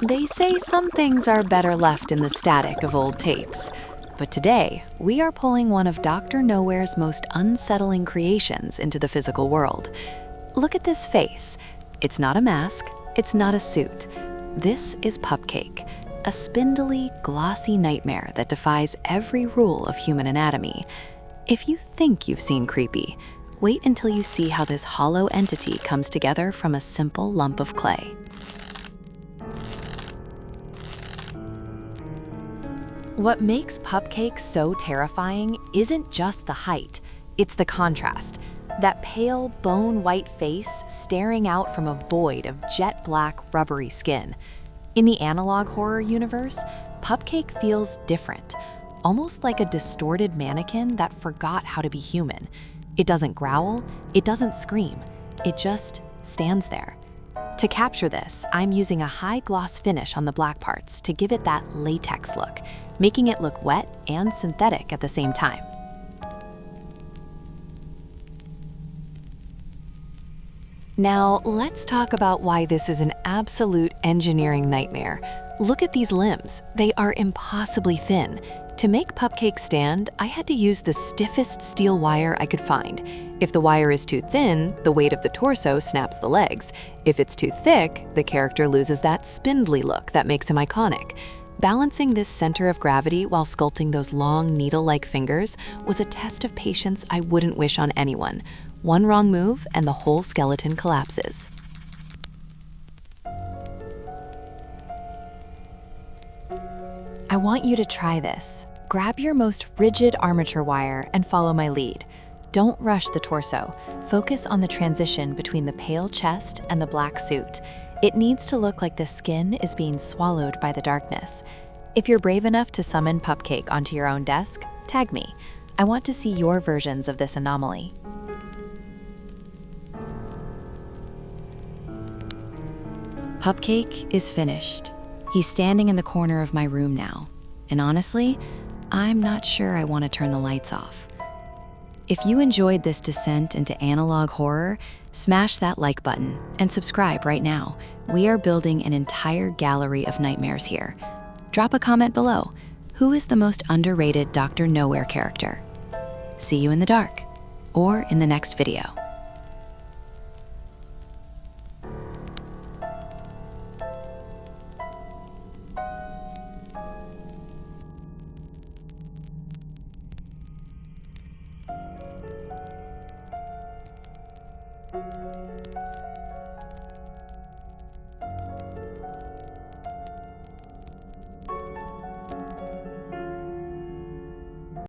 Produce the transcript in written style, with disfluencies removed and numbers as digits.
They say some things are better left in the static of old tapes. But today, we are pulling one of Dr. Nowhere's most unsettling creations into the physical world. Look at this face. It's not a mask, it's not a suit. This is Pupcake, a spindly, glossy nightmare that defies every rule of human anatomy. If you think you've seen creepy, wait until you see how this hollow entity comes together from a simple lump of clay. What makes Pupcake so terrifying isn't just the height, it's the contrast. That pale, bone-white face staring out from a void of jet-black, rubbery skin. In the analog horror universe, Pupcake feels different, almost like a distorted mannequin that forgot how to be human. It doesn't growl, it doesn't scream, it just stands there. To capture this, I'm using a high-gloss finish on the black parts to give it that latex look, making it look wet and synthetic at the same time. Now, let's talk about why this is an absolute engineering nightmare. Look at these limbs. They are impossibly thin. To make Pupcake stand, I had to use the stiffest steel wire I could find. If the wire is too thin, the weight of the torso snaps the legs. If it's too thick, the character loses that spindly look that makes him iconic. Balancing this center of gravity while sculpting those long, needle-like fingers was a test of patience I wouldn't wish on anyone. One wrong move and the whole skeleton collapses. I want you to try this. Grab your most rigid armature wire and follow my lead. Don't rush the torso. Focus on the transition between the pale chest and the black suit. It needs to look like the skin is being swallowed by the darkness. If you're brave enough to summon Pupcake onto your own desk, tag me. I want to see your versions of this anomaly. Pupcake is finished. He's standing in the corner of my room now. And honestly, I'm not sure I want to turn the lights off. If you enjoyed this descent into analog horror, smash that like button and subscribe right now. We are building an entire gallery of nightmares here. Drop a comment below. Who is the most underrated Dr. Nowhere character? See you in the dark or in the next video.